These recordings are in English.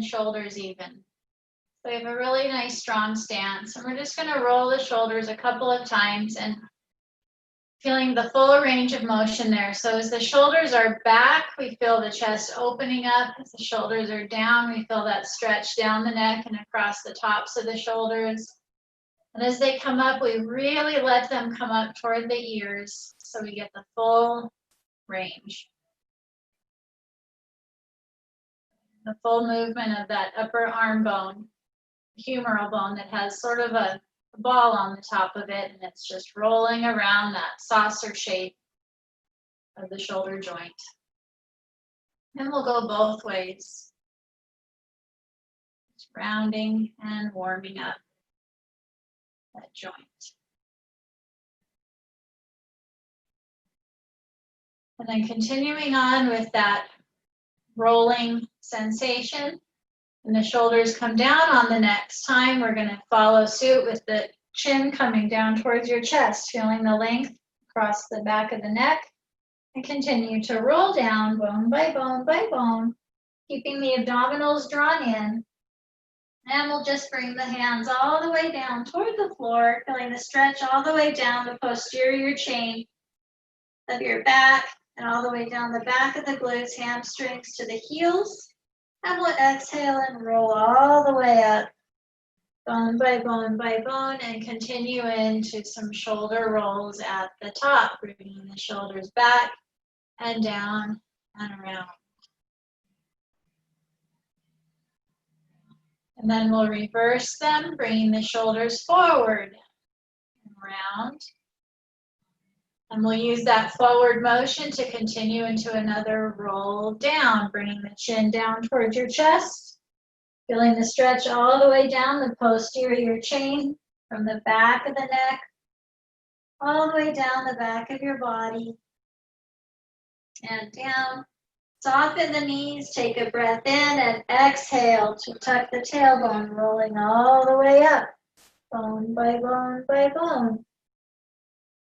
and shoulders even. So we have a really nice strong stance, and we're just going to roll the shoulders a couple of times and feeling the full range of motion there. So as the shoulders are back, we feel the chest opening up. As the shoulders are down, we feel that stretch down the neck and across the tops of the shoulders. And as they come up, we really let them come up toward the ears so we get the full range. The full movement of that upper arm bone, humeral bone that has sort of a ball on the top of it, and it's just rolling around that saucer shape of the shoulder joint. And we'll go both ways. Just rounding and warming up that joint. And then continuing on with that rolling sensation. And the shoulders come down on the next time. We're going to follow suit with the chin coming down towards your chest, feeling the length across the back of the neck. And continue to roll down bone by bone by bone, keeping the abdominals drawn in. And we'll just bring the hands all the way down toward the floor, feeling the stretch all the way down the posterior chain of your back and all the way down the back of the glutes, hamstrings to the heels. And we'll exhale and roll all the way up, bone by bone by bone, and continue into some shoulder rolls at the top, bringing the shoulders back and down and around. And then we'll reverse them, bringing the shoulders forward and around. And we'll use that forward motion to continue into another roll down, bringing the chin down towards your chest, feeling the stretch all the way down the posterior chain from the back of the neck, all the way down the back of your body, and down. Soften the knees, take a breath in, and exhale to tuck the tailbone, rolling all the way up, bone by bone by bone.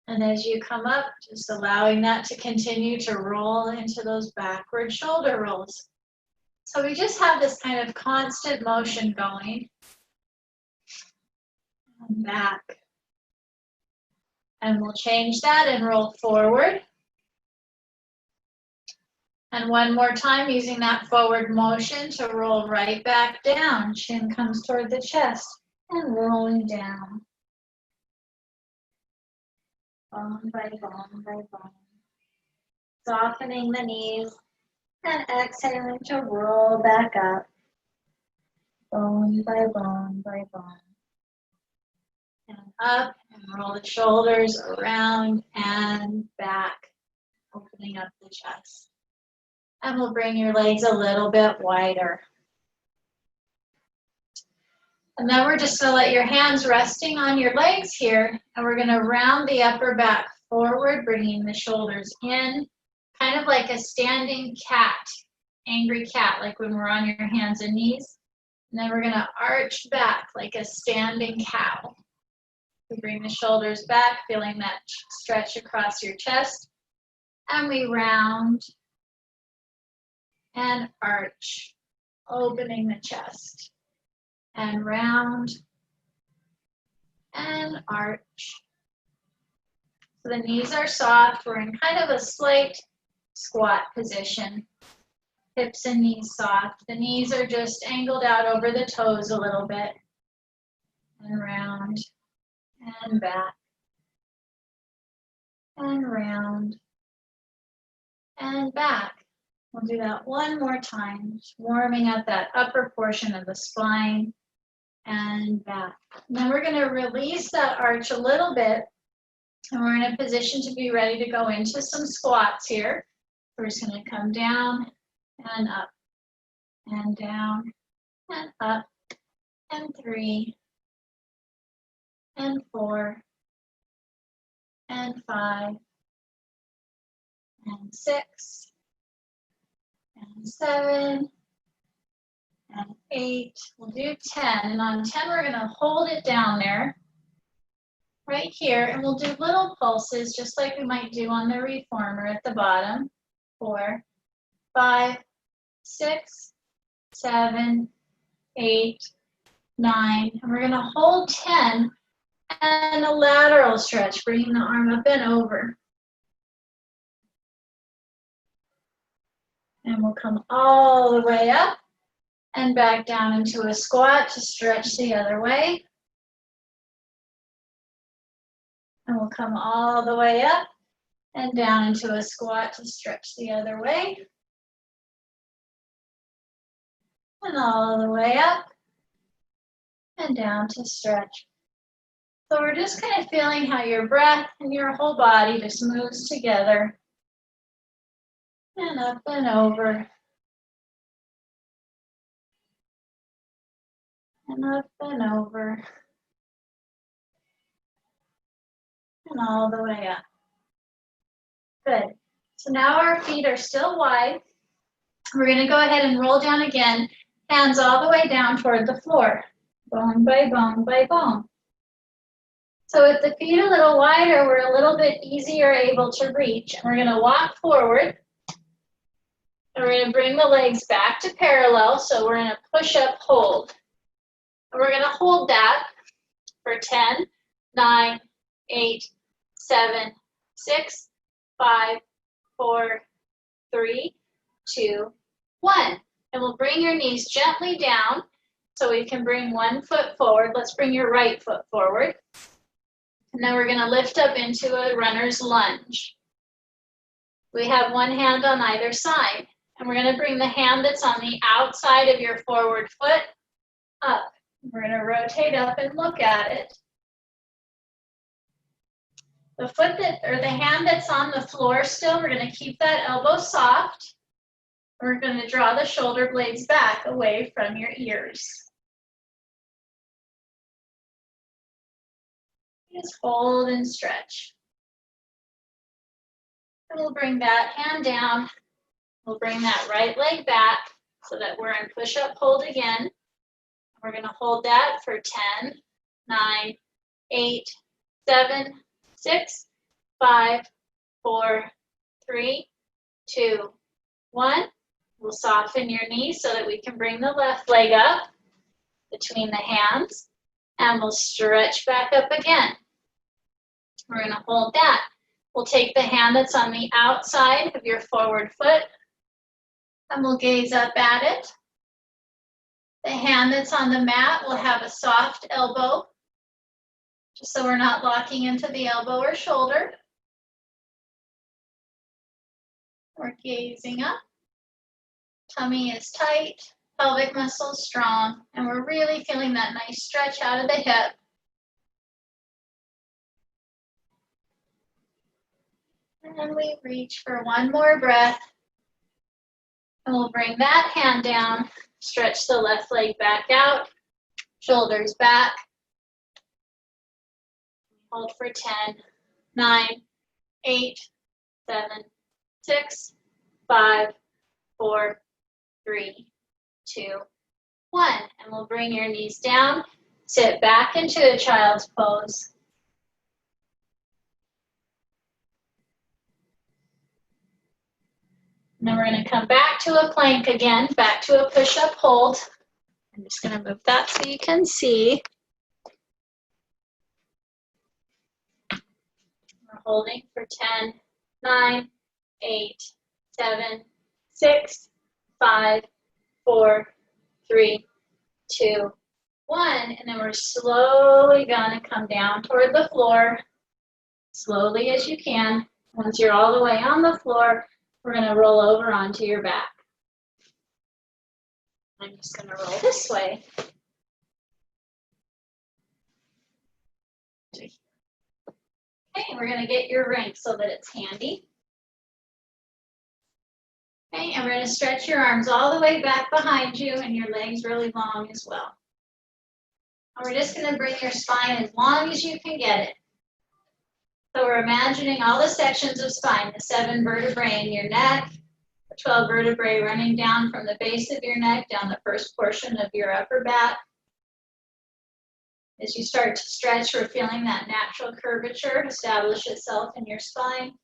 And as you come up, just allowing that to continue to roll into those backward shoulder rolls. So we just have this kind of constant motion going. And back. And we'll change that and roll forward. And one more time, using that forward motion to roll right back down. Chin comes toward the chest and rolling down. Bone by bone by bone. Softening the knees and exhaling to roll back up. Bone by bone by bone. And up and roll the shoulders around and back, opening up the chest. And we'll bring your legs a little bit wider. And then we're just going to let your hands resting on your legs here, and we're going to round the upper back forward, bringing the shoulders in, kind of like a standing cat, angry cat, like when we're on your hands and knees. And then we're going to arch back like a standing cow. We bring the shoulders back, feeling that stretch across your chest, and we round and arch, opening the chest. And round and arch. So the knees are soft. We're in kind of a slight squat position. Hips and knees soft. The knees are just angled out over the toes a little bit. And round and back. And round and back. We'll do that one more time, just warming up that upper portion of the spine. And back. And then we're going to release that arch a little bit, and we're in a position to be ready to go into some squats here. We're just going to come down and up and down and up and 3 and 4 and 5 and 6 and 7 and 8, we'll do 10, and on 10 we're going to hold it down there, right here, and we'll do little pulses just like we might do on the reformer at the bottom. 4, 5, 6, 7, 8, 9, and we're going to hold 10 and a lateral stretch, bringing the arm up and over. And we'll come all the way up and back down into a squat to stretch the other way. And we'll come all the way up and down into a squat to stretch the other way. And all the way up and down to stretch. So we're just kind of feeling how your breath and your whole body just moves together. And up and over. And up and over. And all the way up. Good. So now our feet are still wide. We're going to go ahead and roll down again, hands all the way down toward the floor, bone by bone by bone. So with the feet a little wider, we're a little bit easier able to reach. And we're going to walk forward. And we're going to bring the legs back to parallel, so we're in a push-up hold. And we're going to hold that for 10, 9, 8, 7, 6, 5, 4, 3, 2, 1. And we'll bring your knees gently down so we can bring one foot forward. Let's bring your right foot forward. And then we're going to lift up into a runner's lunge. We have one hand on either side. And we're going to bring the hand that's on the outside of your forward foot up. We're going to rotate up and look at it. The foot that, or the hand that's on the floor still, we're going to keep that elbow soft. We're going to draw the shoulder blades back away from your ears. Just hold and stretch. And we'll bring that hand down. We'll bring that right leg back so that we're in push-up hold again. We're going to hold that for 10, 9, 8, 7, 6, 5, 4, 3, 2, 1. We'll soften your knees so that we can bring the left leg up between the hands. And we'll stretch back up again. We're going to hold that. We'll take the hand that's on the outside of your forward foot and we'll gaze up at it. The hand that's on the mat will have a soft elbow, just so we're not locking into the elbow or shoulder. We're gazing up. Tummy is tight, pelvic muscles strong, and we're really feeling that nice stretch out of the hip. And then we reach for one more breath. And we'll bring that hand down, stretch the left leg back out, shoulders back. Hold for 10, 9, 8, 7, 6, 5, 4, 3, 2, 1. And we'll bring your knees down, sit back into a child's pose. And then we're going to come back to a plank again, back to a push-up hold. I'm just going to move that so you can see. We're holding for 10, 9, 8, 7, 6, 5, 4, 3, 2, 1. And then we're slowly going to come down toward the floor, slowly as you can. Once you're all the way on the floor, we're going to roll over onto your back. I'm just going to roll this way. Okay, we're going to get your ring so that it's handy. Okay, and we're going to stretch your arms all the way back behind you and your legs really long as well. And we're just going to bring your spine as long as you can get it. So we're imagining all the sections of spine, the 7 vertebrae in your neck, the 12 vertebrae running down from the base of your neck, down the first portion of your upper back. As you start to stretch, we're feeling that natural curvature establish itself in your spine.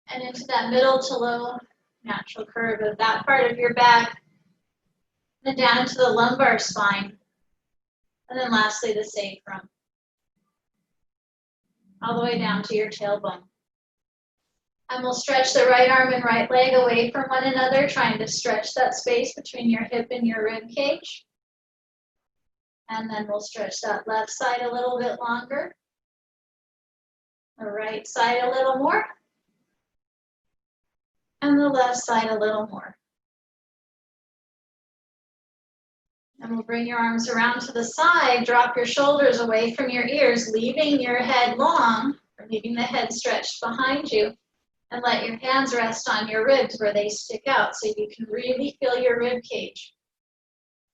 And into that middle to low natural curve of that part of your back. Then down into the lumbar spine. And then lastly, the sacrum. All the way down to your tailbone. And we'll stretch the right arm and right leg away from one another, trying to stretch that space between your hip and your rib cage. And then we'll stretch that left side a little bit longer. The right side a little more. And the left side a little more. And we'll bring your arms around to the side, drop your shoulders away from your ears, leaving your head long, or leaving the head stretched behind you. And let your hands rest on your ribs where they stick out so you can really feel your rib cage.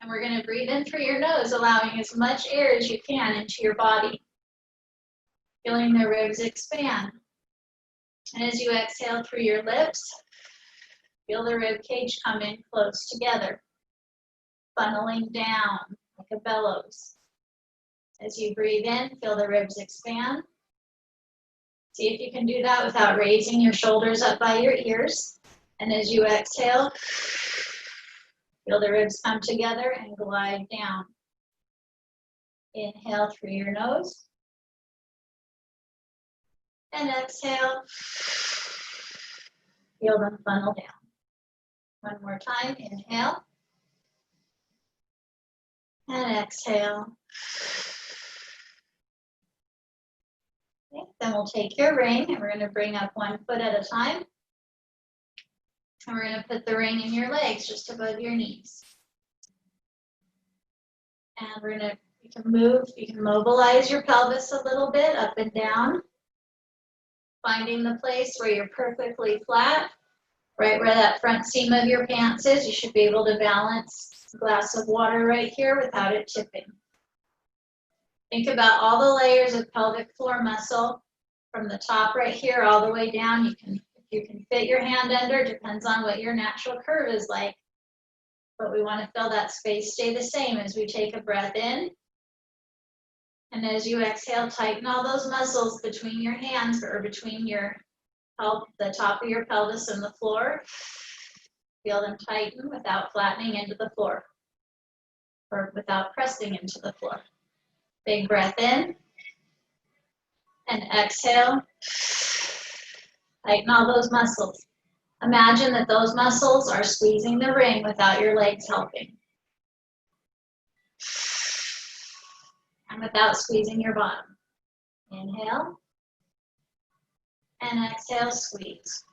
And we're going to breathe in through your nose, allowing as much air as you can into your body. Feeling the ribs expand. And as you exhale through your lips, feel the rib cage come in close together, funneling down like a bellows. As you breathe in, feel the ribs expand. See if you can do that without raising your shoulders up by your ears. And as you exhale, feel the ribs come together and glide down. Inhale through your nose. And exhale. Feel them funnel down. One more time. Inhale. And exhale. Okay, then we'll take your ring and we're going to bring up one foot at a time. And we're going to put the ring in your legs just above your knees. And we're going to, you can mobilize your pelvis a little bit up and down. Finding the place where you're perfectly flat, right where that front seam of your pants is. You should be able to balance a glass of water right here without it tipping. Think about all the layers of pelvic floor muscle from the top right here all the way down. If you can fit your hand under, depends on what your natural curve is like. But we want to feel that space stay the same as we take a breath in. And as you exhale, tighten all those muscles between your hands or between the top of your pelvis and the floor. Feel them tighten without flattening into the floor or without pressing into the floor. Big breath in and exhale. Tighten all those muscles. Imagine that those muscles are squeezing the ring without your legs helping. And without squeezing your bottom. Inhale. And exhale, squeeze.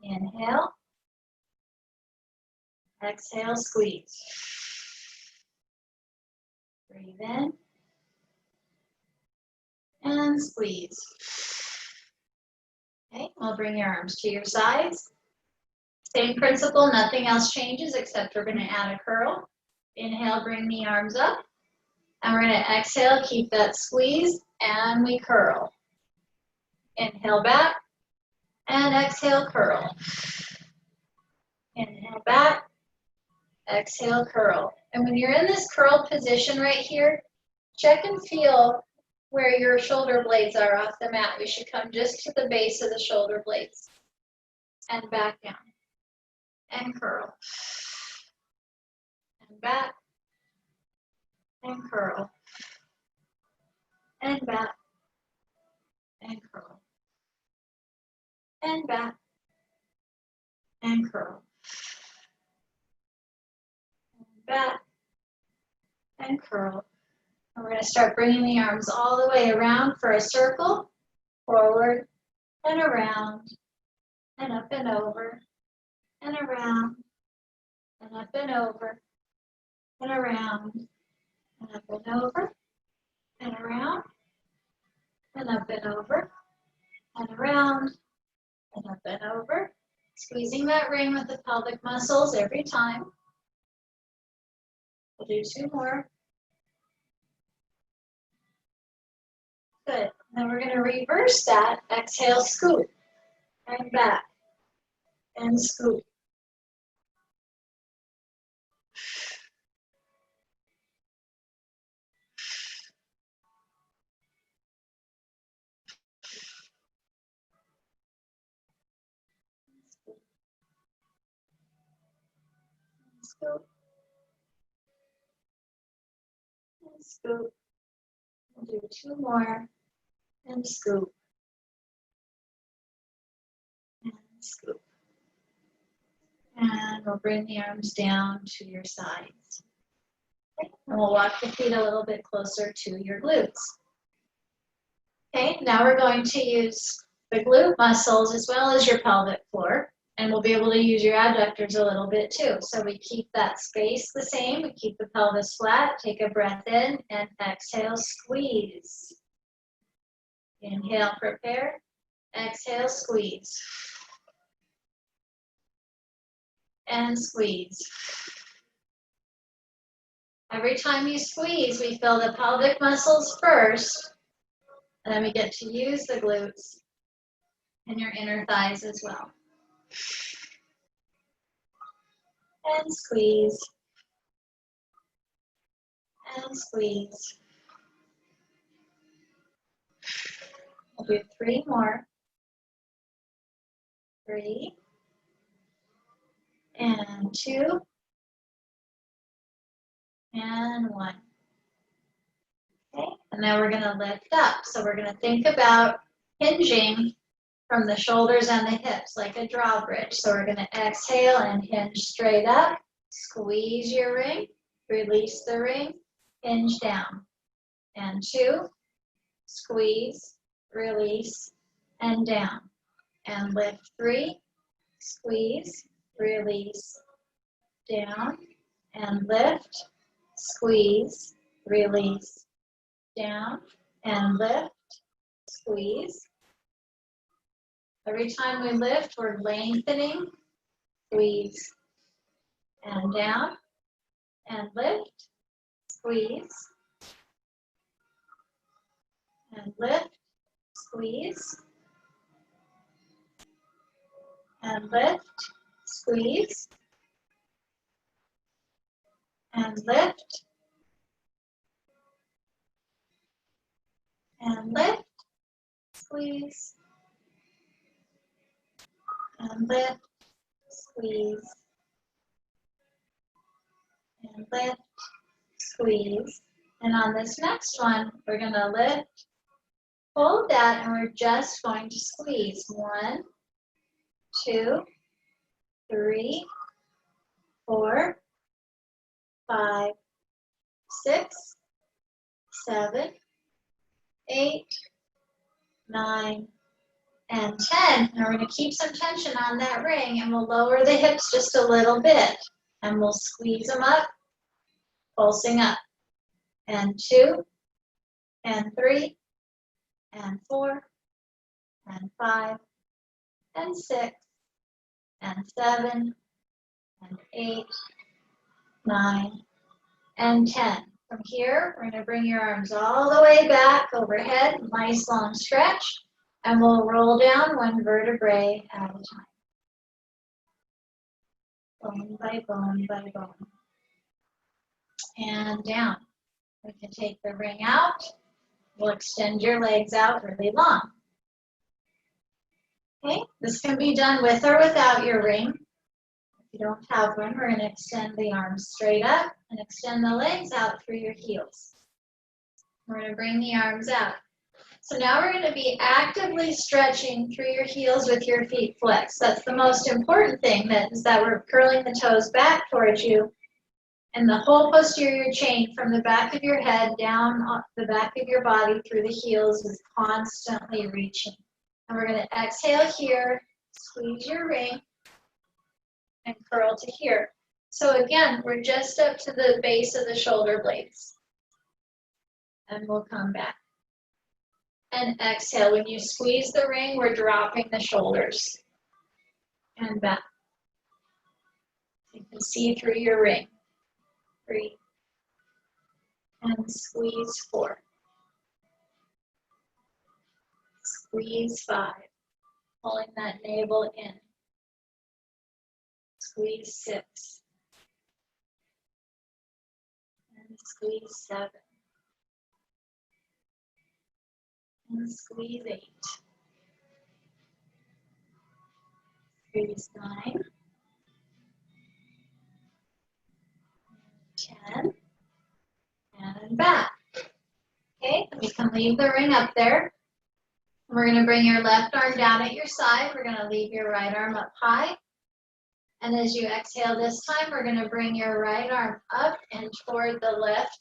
Inhale. Exhale, squeeze. Breathe in. And squeeze. Okay, we'll bring your arms to your sides. Same principle, nothing else changes except we're going to add a curl. Inhale, bring the arms up. And we're going to exhale, keep that squeeze, and we curl. Inhale back, and exhale, curl. Inhale back, exhale, curl. And when you're in this curled position right here, check and feel where your shoulder blades are off the mat. We should come just to the base of the shoulder blades. And back down. And curl. And back. And curl. And back. And curl. And back. And curl. And back. And curl. And we're going to start bringing the arms all the way around for a circle, forward and around, and up and over, and around, and up and over, and around, and up and over, and around, and up and over, and around, and up and over. Squeezing that ring with the pelvic muscles every time. We'll do two more. Good. Then we're going to reverse that. Exhale, scoop. And back. And scoop. scoop, and scoop. We'll do 2 more, and scoop, and scoop. And we'll bring the arms down to your sides. Okay. And we'll walk the feet a little bit closer to your glutes. Okay, now we're going to use the glute muscles as well as your pelvic floor, and we'll be able to use your adductors a little bit too. So we keep that space the same, we keep the pelvis flat, take a breath in, and exhale, squeeze. Inhale, prepare, exhale, squeeze. And squeeze. Every time you squeeze, we feel the pelvic muscles first, and then we get to use the glutes and your inner thighs as well. And squeeze. And squeeze. We'll do 3 more. 3. And 2. And 1. Okay, and then we're going to lift up. So we're going to think about hinging from the shoulders and the hips like a drawbridge. So we're going to exhale and hinge straight up. Squeeze your ring. Release the ring. Hinge down. And 2. Squeeze. Release. And down. And lift 3. Squeeze. Release. Down. And lift. Squeeze. Release. Down. And lift. Squeeze. Every time we lift, we're lengthening. Squeeze. And down. And lift. Squeeze. And lift. Squeeze. And lift. Squeeze. And lift. And lift. Squeeze. And lift. Squeeze. And lift. Squeeze. And on this next one, we're going to lift, hold that, and we're just going to squeeze. 1, 2, 3, 4, 5, 6, 7, 8, 9, and 10. And we're going to keep some tension on that ring, and we'll lower the hips just a little bit. And we'll squeeze them up, pulsing up. And 2, and 3, and 4, and 5, and 6, and 7, and 8, 9, and 10. From here, we're going to bring your arms all the way back overhead, nice long stretch, and we'll roll down 1 vertebrae at a time. Bone by bone by bone. And down. We can take the ring out. We'll extend your legs out really long. Okay, this can be done with or without your ring. If you don't have one, we're going to extend the arms straight up and extend the legs out through your heels. We're going to bring the arms out. So now we're going to be actively stretching through your heels with your feet flexed. That's the most important thing, is that we're curling the toes back towards you. And the whole posterior chain from the back of your head down the back of your body through the heels is constantly reaching. And we're going to exhale here, squeeze your ring, and curl to here. So again, we're just up to the base of the shoulder blades. And we'll come back. And exhale. When you squeeze the ring, we're dropping the shoulders. And back. You can see through your ring. 3. And squeeze 4. Squeeze 5. Pulling that navel in. Squeeze 6. And squeeze 7. And squeeze 8. Squeeze 9. 10, and back. Okay, we can leave the ring up there. We're going to bring your left arm down at your side. We're going to leave your right arm up high. And as you exhale this time, we're going to bring your right arm up and toward the left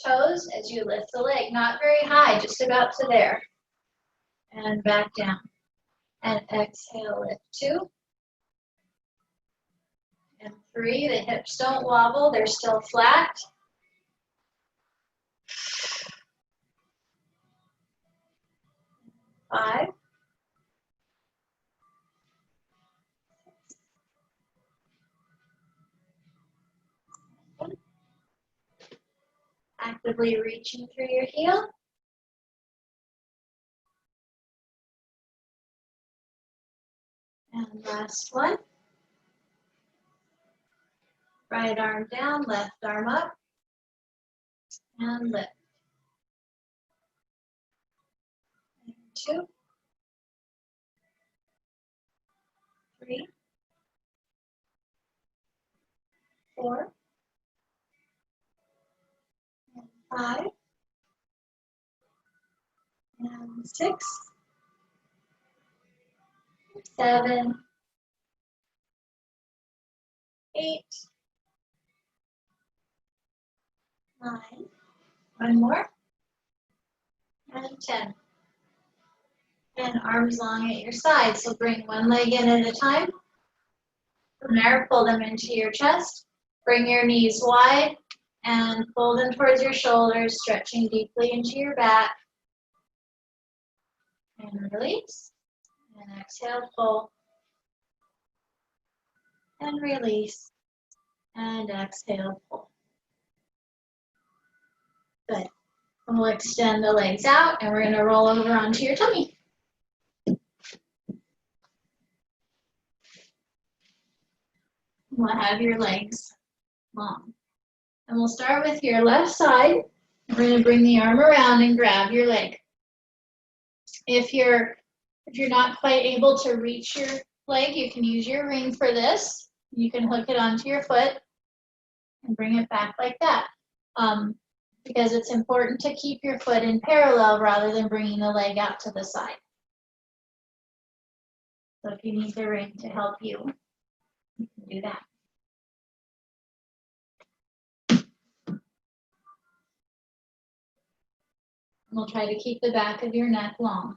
toes as you lift the leg. Not very high, just about to there. And back down. And exhale, lift 2. And 3, the hips don't wobble, they're still flat. 5. Actively reaching through your heel. And last one. Right arm down, left arm up. And lift. And 2. 3. 4. And 5. And 6. 7. 8. 9. One more. And 10. And arms long at your side. So bring one leg in at a time. From there, pull them into your chest. Bring your knees wide and pull them towards your shoulders, stretching deeply into your back. And release. And exhale, pull. And release. And exhale, pull. Good. And we'll extend the legs out and we're going to roll over onto your tummy. We'll have your legs long. And we'll start with your left side. We're going to bring the arm around and grab your leg. If you're not quite able to reach your leg, you can use your ring for this. You can hook it onto your foot and bring it back like that. Because it's important to keep your foot in parallel rather than bringing the leg out to the side. So if you need the ring to help you, you can do that. We'll try to keep the back of your neck long.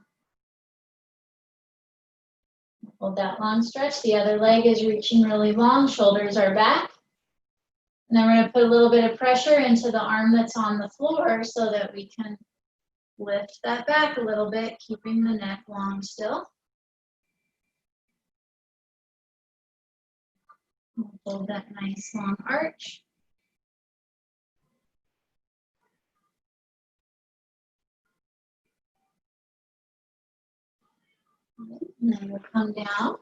Hold that long stretch. The other leg is reaching really long. Shoulders are back. And then we're going to put a little bit of pressure into the arm that's on the floor so that we can lift that back a little bit, keeping the neck long still. Hold that nice long arch. And then we'll come down,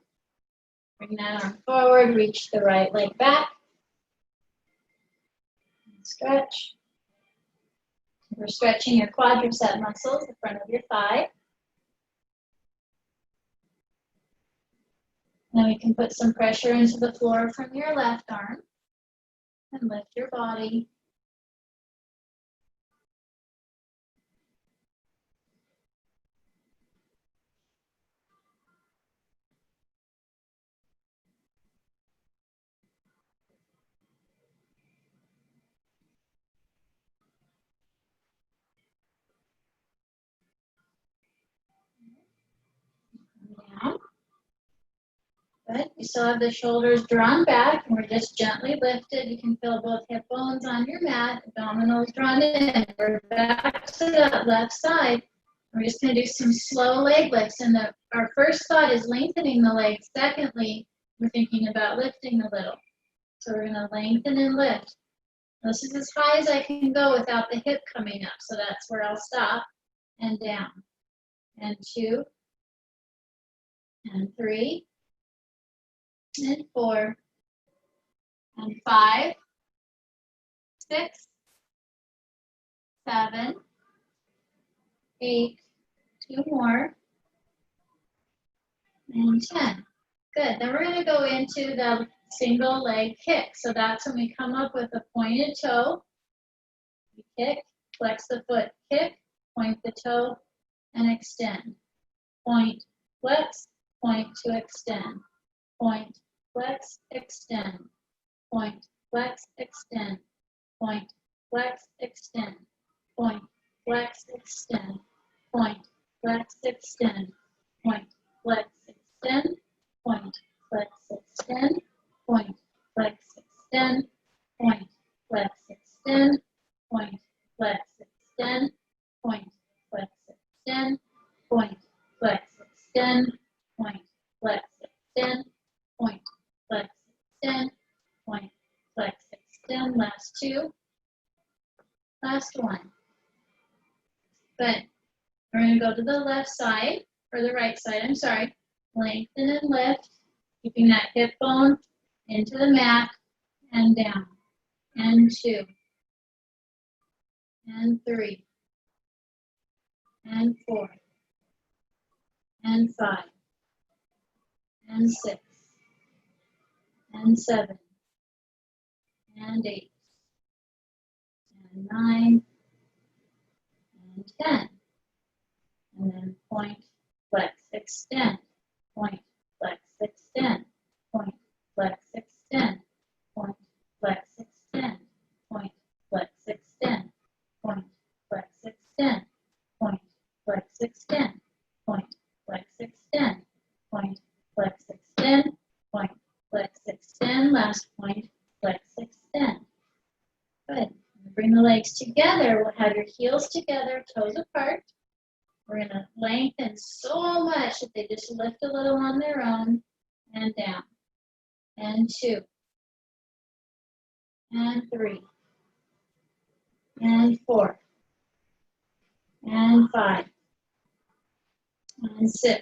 bring that arm forward, reach the right leg back. And stretch. We're stretching your quadricep muscles, the front of your thigh. Then we can put some pressure into the floor from your left arm and lift your body. Down. Good. You still have the shoulders drawn back, and we're just gently lifted. You can feel both hip bones on your mat, abdominals drawn in. We're back to that left side. We're just going to do some slow leg lifts. And our first thought is lengthening the legs. Secondly, we're thinking about lifting a little. So we're going to lengthen and lift. This is as high as I can go without the hip coming up. So that's where I'll stop. And down. And 2. And 3. And 4. And 5. 6. 7. 8. 2 more. And 10. Good. Then we're going to go into the single leg kick. So that's when we come up with a pointed toe. We kick, flex the foot, kick, point the toe, and extend. Point, flex, point to extend. Point, flex, extend. Point, flex, extend. Point, flex, extend. Point, flex, extend. Point, flex, extend. Point, flex, extend. Point, flex, extend. Point, flex, extend. Point, flex, extend. Point, flex, extend. Point, flex, extend. Point, flex, extend. Point, flex, extend. Point, flex, extend. Point, flex, extend. Last two. Last one. Good. We're going to go to the left side, or the right side, I'm sorry. Lengthen and lift, keeping that hip bone into the mat and down. And 2. And 3. And 4. And 5. And 6. And 7. And 8. And 9. And 10. And then point, flex, extend. Point, flex, extend. Point, flex, extend. Point, flex, extend. Point, flex, extend. Point, flex, extend. Point, flex, extend. Point, flex, extend. Point, flex, extend. Point, flex, extend. Last point, flex, extend. Good. Bring the legs together. We'll have your heels together, toes apart. We're going to lengthen so much that they just lift a little on their own and down. And 2. And 3. And 4. And 5. And 6.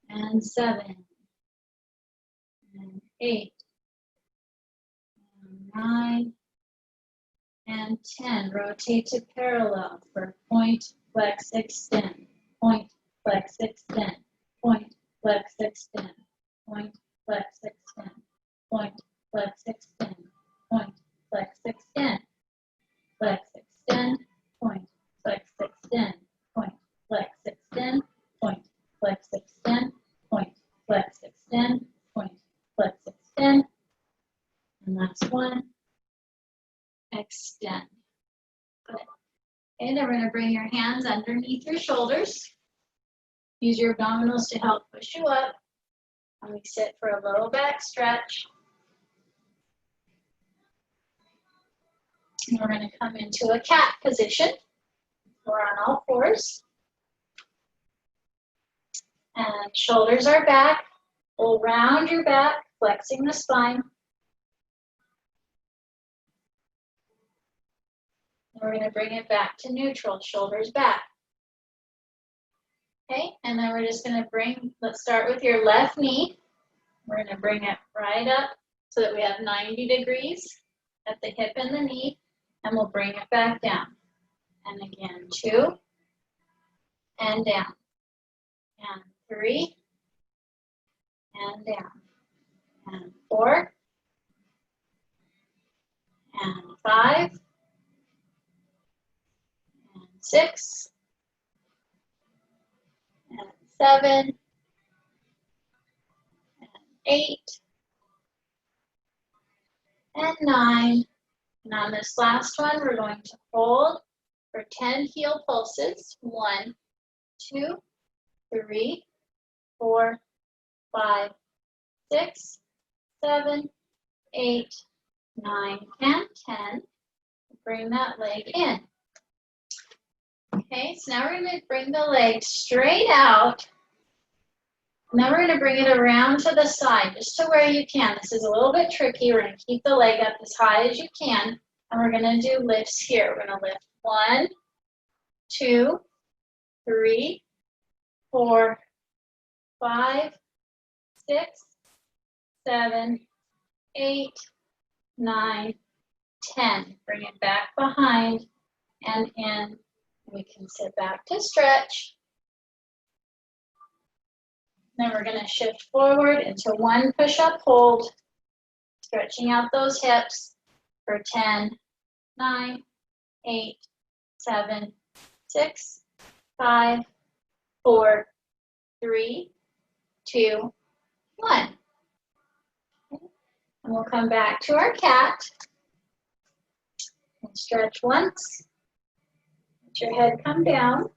And 7. And 8. And 9. And 10. Rotate to parallel for point, flex, extend. Point, flex, extend. Point, flex, extend. Point, flex, extend. Point, flex, extend. Point, flex, extend. Flex, extend. Point, flex, extend. Point, flex, extend. Point, flex, extend. Point, flex, extend. Point, flex, extend. And last one. Extend. Good. Okay, then we're going to bring your hands underneath your shoulders. Use your abdominals to help push you up. And we sit for a low back stretch. And we're going to come into a cat position. We're on all fours. And shoulders are back. We'll round your back, flexing the spine. We're going to bring it back to neutral, shoulders back. Okay, and then we're just going to let's start with your left knee. We're going to bring it right up so that we have 90 degrees at the hip and the knee, and we'll bring it back down. And again, 2, and down. And 3, and down. And 4, and 5, 6, and 7, and 8, and 9. And on this last one, we're going to hold for 10 heel pulses. 1, 2, 3, 4, 5, 6, 7, 8, 9, and 10. Bring that leg in. Okay, so now we're going to bring the leg straight out. And then we're going to bring it around to the side, just to where you can. This is a little bit tricky. We're going to keep the leg up as high as you can. And we're going to do lifts here. We're going to lift 1, 2, 3, 4, 5, 6, 7, 8, 9, 10. Bring it back behind and in. We can sit back to stretch. Then we're going to shift forward into one push-up hold, stretching out those hips for 10, 9, 8, 7, 6, 5, 4, 3, 2, 1. And we'll come back to our cat and stretch once. Let your head come down.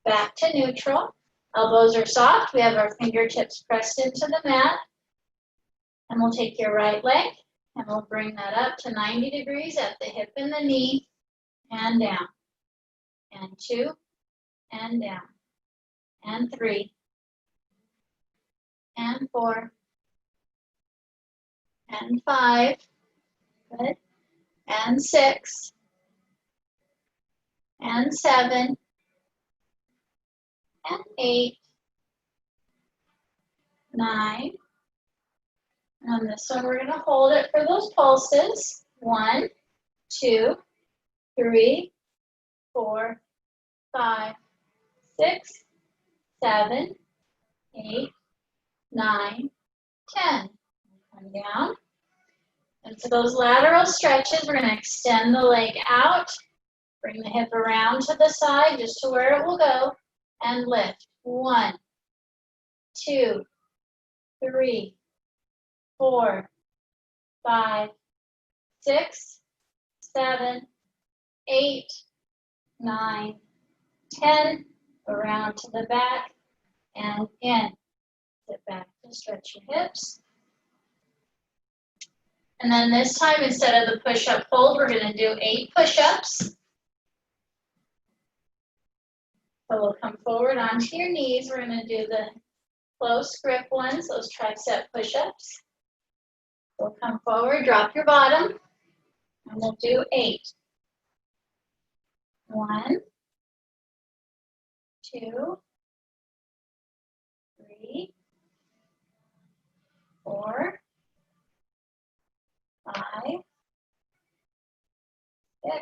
Back to neutral. Elbows are soft. We have our fingertips pressed into the mat. And we'll take your right leg and we'll bring that up to 90 degrees at the hip and the knee and down. And 2 and down. And 3 and 4 and 5. Good. And 6 and 7 and 8, 9. And on this one, we're going to hold it for those pulses. 1, 2, 3, 4, 5, 6, 7, 8, 9, 10. Come down. And for those lateral stretches, we're going to extend the leg out, bring the hip around to the side just to where it will go, and lift. 1, 2, 3, 4, 5, 6, 7, 8, 9, 10. Around to the back and in. Sit back to stretch your hips. And then this time, instead of the push-up hold, we're going to do 8 push-ups. So we'll come forward onto your knees. We're going to do the close grip ones, those tricep push-ups. We'll come forward, drop your bottom, and we'll do 8. 1, 2, 3, 4, 5, 6,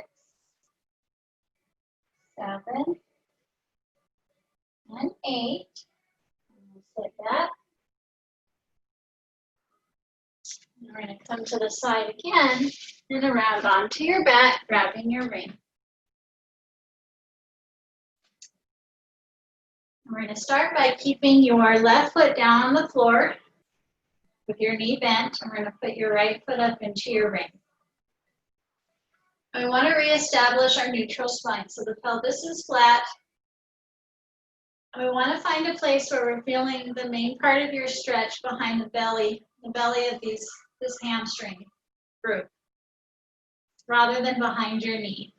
7, and 8. And we'll sit back. And we're going to come to the side again and around onto your back, grabbing your ring. We're going to start by keeping your left foot down on the floor with your knee bent, and we're going to put your right foot up into your ring. And we want to reestablish our neutral spine. So the pelvis is flat. And we want to find a place where we're feeling the main part of your stretch behind the belly of this hamstring group, rather than behind your knee.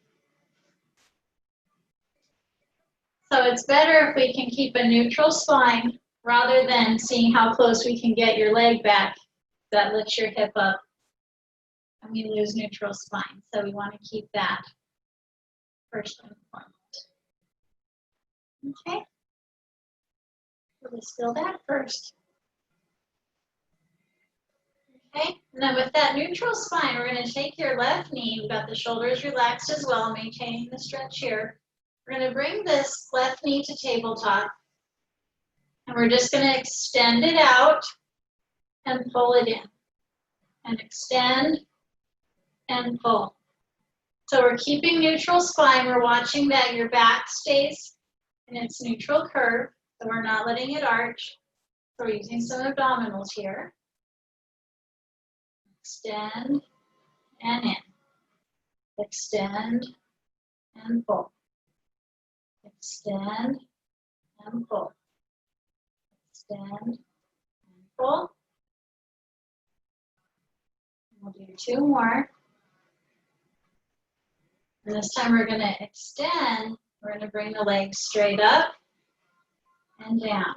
So it's better if we can keep a neutral spine rather than seeing how close we can get your leg back. That lifts your hip up and we lose neutral spine. So we want to keep that first and foremost. Okay. So let's feel that first. Okay, and then with that neutral spine, we're going to take your left knee. We've got the shoulders relaxed as well, maintaining the stretch here. We're going to bring this left knee to tabletop, and we're just going to extend it out and pull it in, and extend and pull. So we're keeping neutral spine. We're watching that your back stays in its neutral curve, so we're not letting it arch. So we're using some abdominals here. Extend and in. Extend and pull. Extend and pull. Extend and pull. We'll do 2 more. And this time we're going to extend. We're going to bring the legs straight up and down.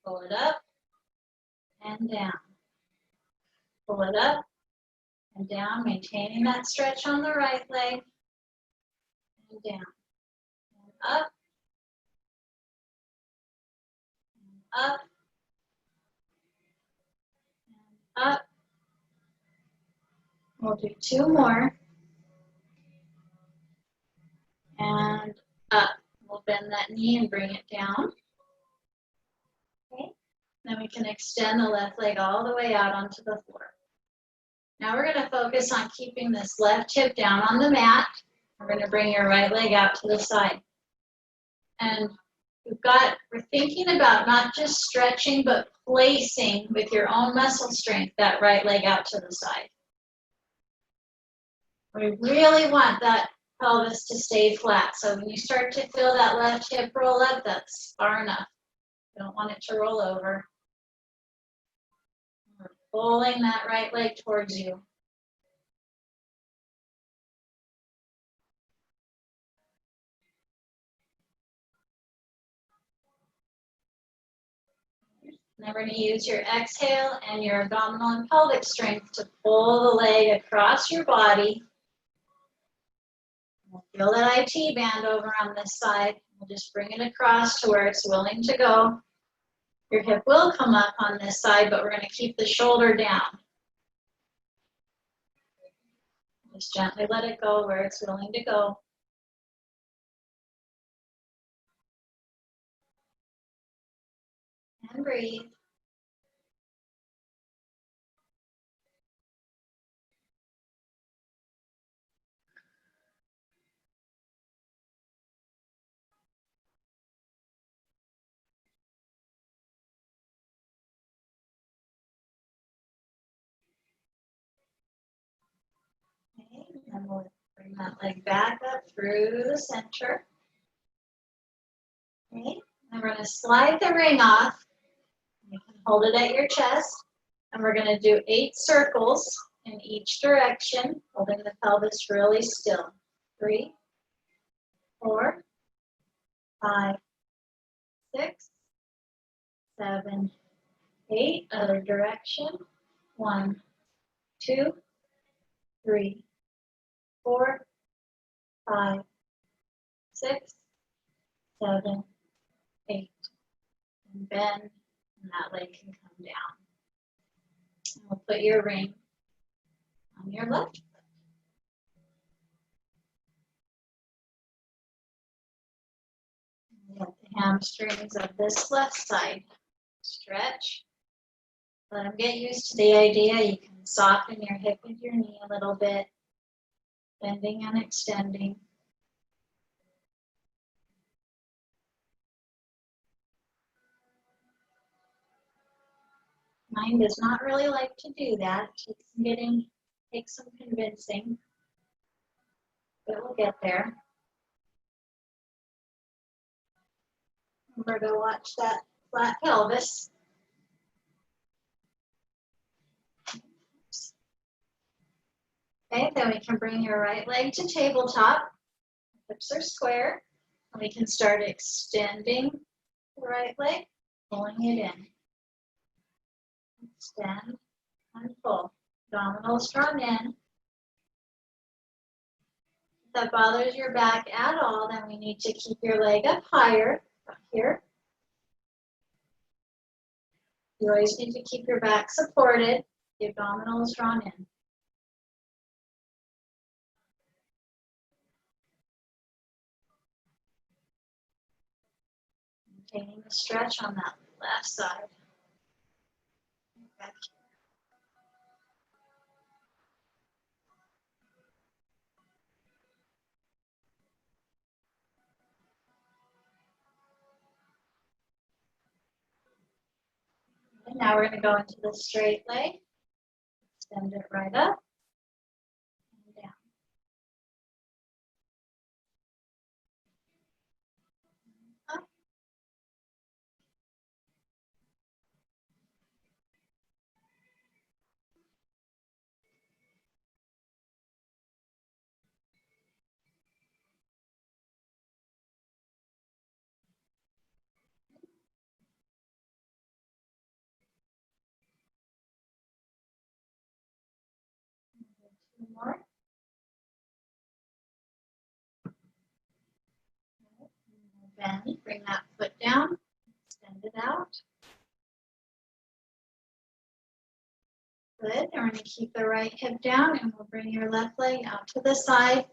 Pull it up and down. Pull it up and down, maintaining that stretch on the right leg. And down. And up. And up. And up. We'll do 2 more. And up. We'll bend that knee and bring it down. Okay. Then we can extend the left leg all the way out onto the floor. Now we're going to focus on keeping this left hip down on the mat. We're going to bring your right leg out to the side. And we're thinking about not just stretching, but placing with your own muscle strength that right leg out to the side. We really want that pelvis to stay flat. So when you start to feel that left hip roll up, that's far enough. You don't want it to roll over. We're pulling that right leg towards you. And then we're going to use your exhale and your abdominal and pelvic strength to pull the leg across your body. We'll feel that IT band over on this side. We'll just bring it across to where it's willing to go. Your hip will come up on this side, but we're going to keep the shoulder down. Just gently let it go where it's willing to go. And breathe. Okay, and we'll bring that leg back up through the center. Okay, and we're going to slide the ring off. You can hold it at your chest. And we're going to do 8 circles in each direction, holding the pelvis really still. 3, 4, 5, 6, 7, 8. Other direction. 1, 2, 3, 4, 5, 6, 7, 8. And bend, and that leg can come down. And we'll put your ring on your left foot. Get the hamstrings of this left side. Stretch. Let them get used to the idea. You can soften your hip with your knee a little bit, bending and extending. Mine does not really like to do that. Takes some convincing, but we'll get there. Remember to watch that flat pelvis. Okay, then we can bring your right leg to tabletop. Hips are square. And we can start extending the right leg, pulling it in. Extend and pull. Abdominals drawn in. If that bothers your back at all, then we need to keep your leg up higher, up here. You always need to keep your back supported, the abdominals drawn in. Maintaining the stretch on that left side. Back here. And now we're going to go into the straight leg. Extend it right up and down. Up. Two more. Bend, bring that foot down, extend it out. Good, and we're going to keep the right hip down and we'll bring your left leg out to the side.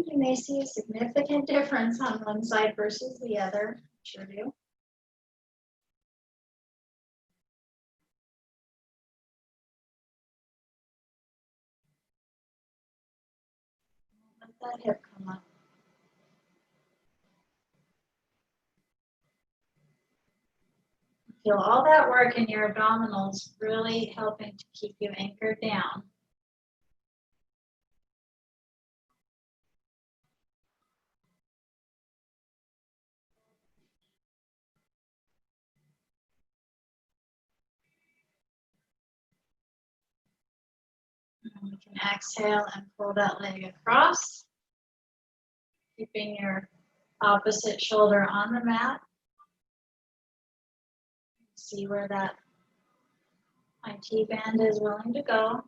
You may see a significant difference on one side versus the other. Sure do. Let that hip come up. Feel all that work in your abdominals really helping to keep you anchored down. And we can exhale and pull that leg across, keeping your opposite shoulder on the mat. See where that IT band is willing to go.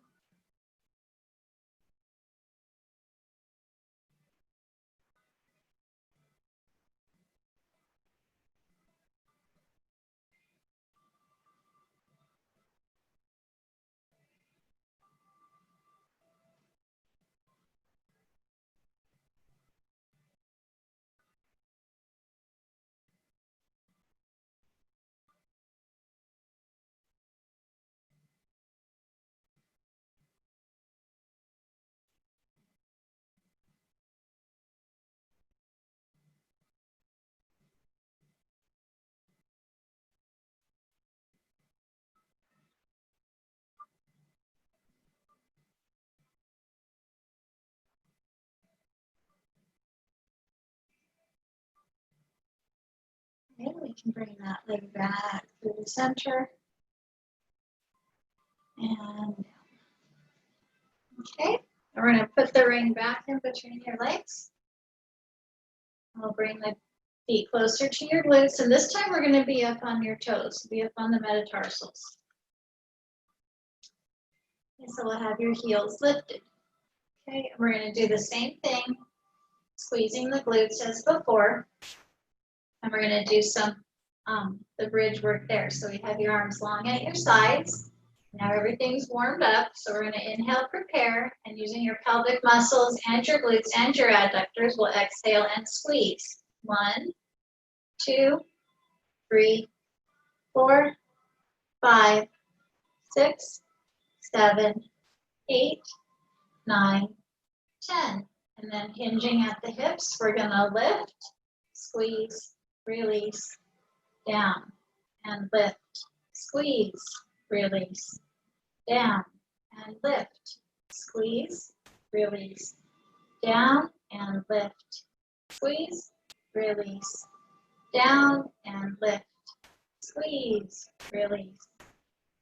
Okay, we can bring that leg back through the center. And okay, we're going to put the ring back in between your legs. We'll bring the feet closer to your glutes, and this time we're going to be up on your toes, be up on the metatarsals. Okay, so we'll have your heels lifted. Okay, and we're going to do the same thing, squeezing the glutes as before. And we're going to do some the bridge work there. So we have your arms long at your sides. Now everything's warmed up. So we're going to inhale, prepare, and using your pelvic muscles and your glutes and your adductors, we'll exhale and squeeze. 1, 2, 3, 4, 5, 6, 7, 8, 9, 10. And then hinging at the hips, we're going to lift, squeeze, release, down, and lift, squeeze, release, down, and lift, squeeze, release, down, and lift, squeeze, release, down, and lift, squeeze, release,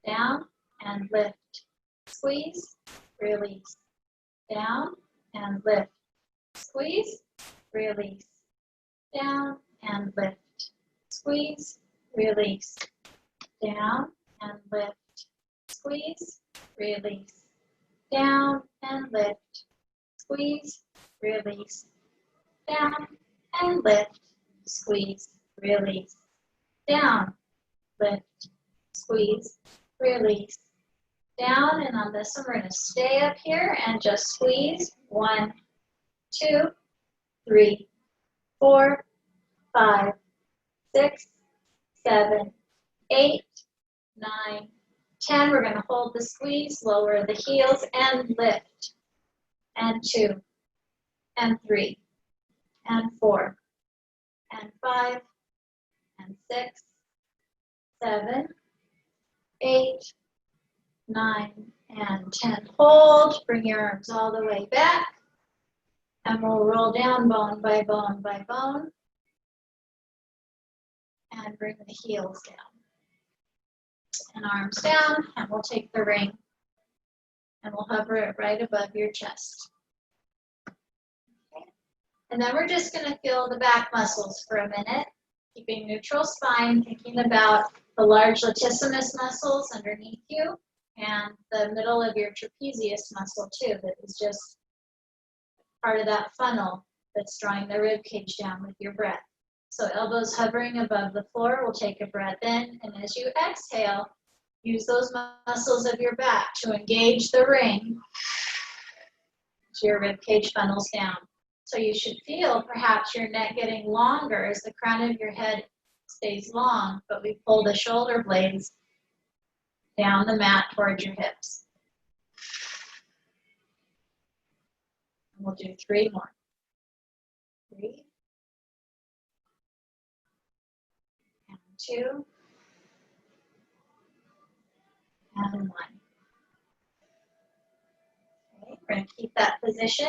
down, and lift, squeeze, release, down, and lift, squeeze, release, down, and lift, squeeze, release, down, and lift, squeeze, release, down, and lift, squeeze, release, down, and lift, squeeze, release, down, lift, squeeze, release, down. And on this one, we're going to stay up here and just squeeze. 1, 2, 3, 4, 5, 6, 7, 8, 9, 10. We're going to hold the squeeze, lower the heels, and lift. And 2, and 3, and 4, and 5, and 6, 7, 8, 9, and 10. Hold, bring your arms all the way back, and we'll roll down bone by bone by bone, and bring the heels down. And arms down, and we'll take the ring, and we'll hover it right above your chest. Okay. And then we're just going to feel the back muscles for a minute, keeping neutral spine, thinking about the large latissimus muscles underneath you, and the middle of your trapezius muscle too, that is just part of that funnel that's drawing the rib cage down with your breath. So elbows hovering above the floor, we'll take a breath in, and as you exhale, use those muscles of your back to engage the ring so your rib cage funnels down. So you should feel perhaps your neck getting longer as the crown of your head stays long, but we pull the shoulder blades down the mat towards your hips. And we'll do 3 more. 3. And 2. And 1. Okay, we're going to keep that position.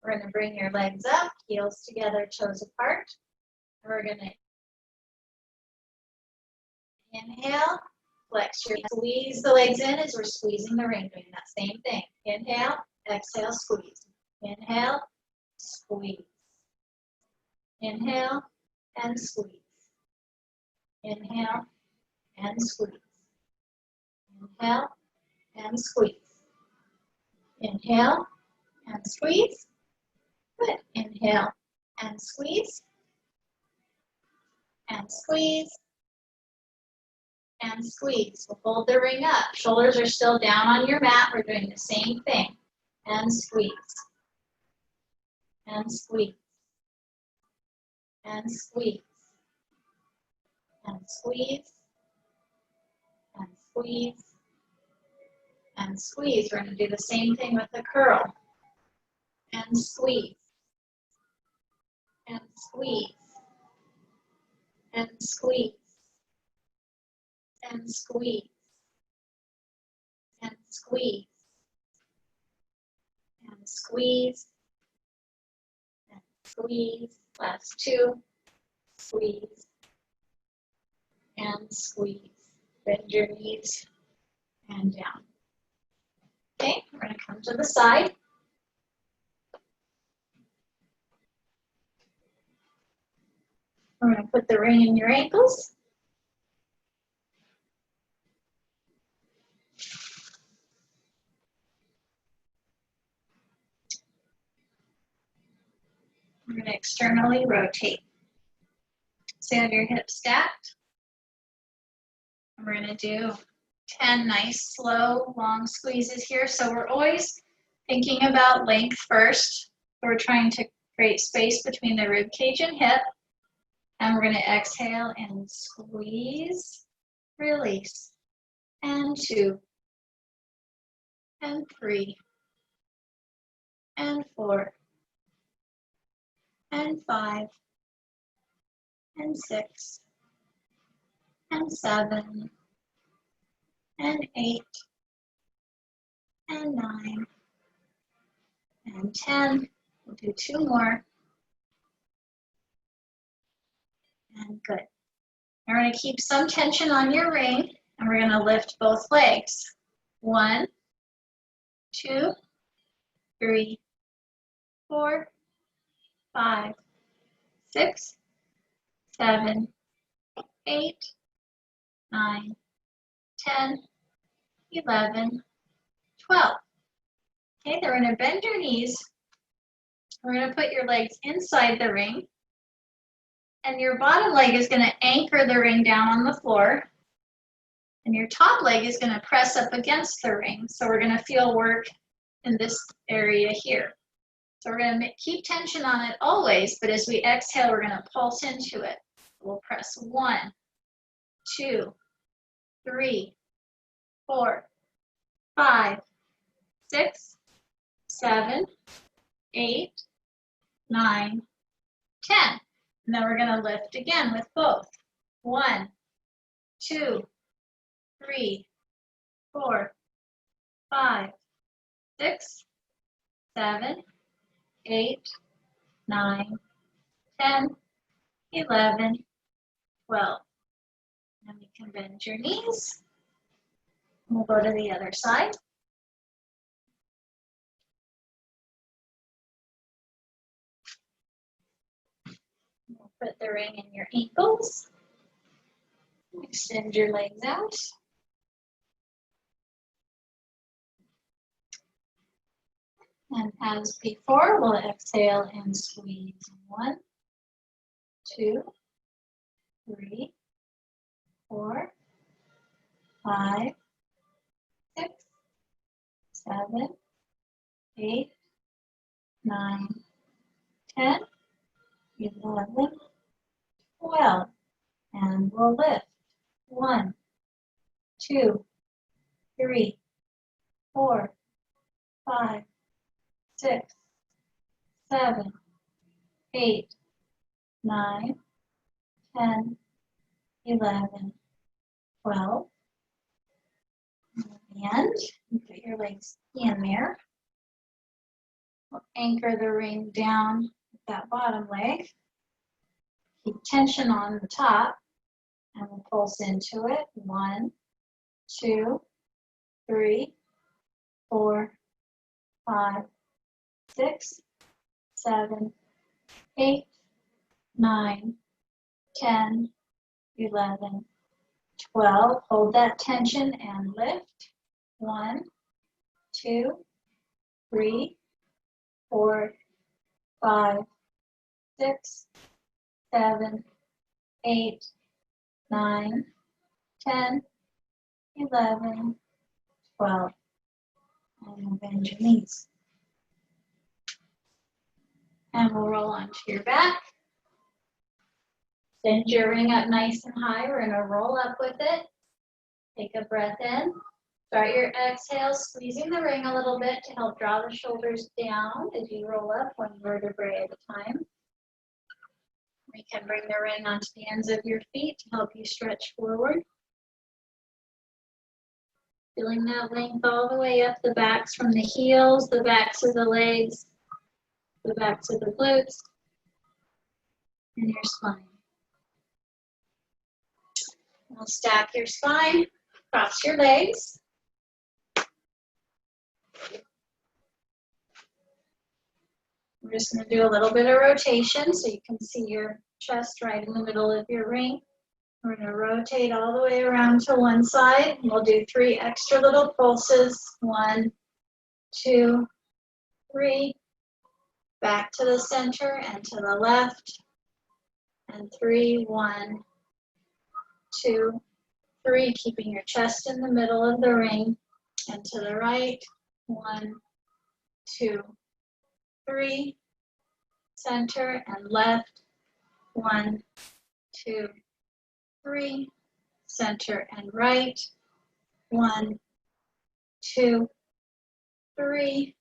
We're going to bring your legs up, heels together, toes apart. And we're going to inhale, flex your, squeeze the legs in as we're squeezing the ring, doing that same thing. Inhale, exhale, squeeze. Inhale, squeeze. Inhale and squeeze. Inhale and squeeze. Inhale and squeeze. Inhale and squeeze. Good. Inhale and squeeze. And squeeze. And squeeze. We'll hold the ring up. Shoulders are still down on your mat. We're doing the same thing. And squeeze. And squeeze. And squeeze. And squeeze. And squeeze. And squeeze. We're going to do the same thing with the curl. And squeeze. And squeeze. And squeeze. And squeeze. And squeeze. And squeeze. And squeeze. Last 2. Squeeze. And squeeze. Bend your knees and down. Okay, we're going to come to the side. We're going to put the ring in your ankles. We're going to externally rotate. So you have your hips stacked. And we're going to do 10 nice, slow, long squeezes here. So we're always thinking about length first. So we're trying to create space between the rib cage and hip. And we're going to exhale and squeeze, release. And 2. And 3. And 4. And 5. And 6. And 7. And 8. And 9. And 10. We'll do 2 more. And good. Now we're going to keep some tension on your ring, and we're going to lift both legs. 1, 2, 3, 4, 5, 6, 7, 8, 9, 10, 11, 12. Okay, then we're going to bend your knees. We're going to put your legs inside the ring. And your bottom leg is going to anchor the ring down on the floor. And your top leg is going to press up against the ring. So we're going to feel work in this area here. So we're going to keep tension on it always, but as we exhale, we're going to pulse into it. We'll press 1, 2, 3, 4, 5, 6, 7, 8, 9, 10. And then we're going to lift again with both. 1, 2, 3, 4, 5, 6, 7, 8, 9, 10, 11, 12. And you can bend your knees. We'll go to the other side. We'll put the ring in your ankles. Extend your legs out. And as before, we'll exhale and squeeze. 1, 2, 3, 4, 5, 6, 7, 8, 9, 10, 11, 12. And we'll lift. 1, 2, 3, 4, 5, 6, 7, 8, 9, 10, 11, 12. And at the end, you put your legs in there. We'll anchor the ring down with that bottom leg. Keep tension on the top, and we'll pulse into it. 1, 2, 3, 4, 5, 6, 7, 8, 9, 10, 11, 12. Hold that tension and lift. 1, 2, 3, 4, 5, 6, 7, 8, 9, 10, 11, 12. And we'll bend your knees. And we'll roll onto your back. Send your ring up nice and high. We're going to roll up with it. Take a breath in. Start your exhale, squeezing the ring a little bit to help draw the shoulders down as you roll up one vertebrae at a time. We can bring the ring onto the ends of your feet to help you stretch forward. Feeling that length all the way up the backs from the heels, the backs of the legs, the backs of the glutes, and your spine. We'll stack your spine, cross your legs. We're just going to do a little bit of rotation so you can see your chest right in the middle of your ring. We're going to rotate all the way around to one side. We'll do 3 extra little pulses. 1, 2, 3. Back to the center and to the left. And 3, 1, 2, 3. Keeping your chest in the middle of the ring. And to the right. 1, 2, 3. Center and left. 1, 2, 3. Center and right. 1, 2, 3.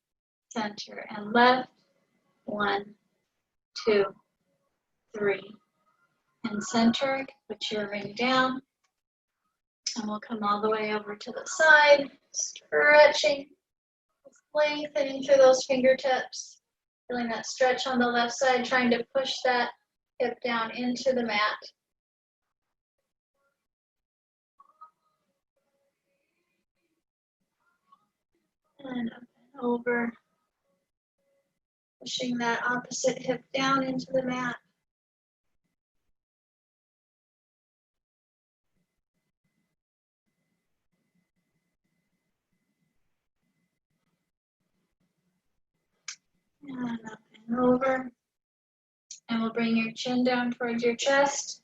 Center and left. 1, 2, 3. And center. Put your ring down. And we'll come all the way over to the side. Stretching. Lengthening through those fingertips. Feeling that stretch on the left side. Trying to push that hip down into the mat. And up and over. Pushing that opposite hip down into the mat. And up and over. And we'll bring your chin down towards your chest.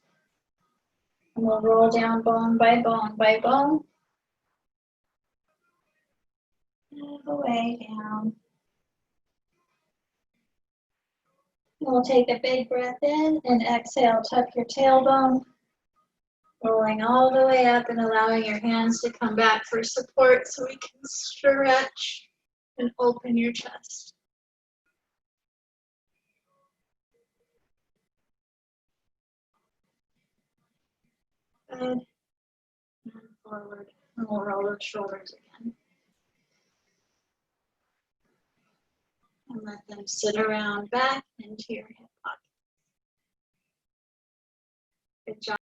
And we'll roll down bone by bone by bone. All the way down. We'll take a big breath in and exhale, tuck your tailbone. Rolling all the way up and allowing your hands to come back for support so we can stretch and open your chest. Good. And forward. And we'll roll those shoulders again. And let them sit around back into your hip pocket. Good job.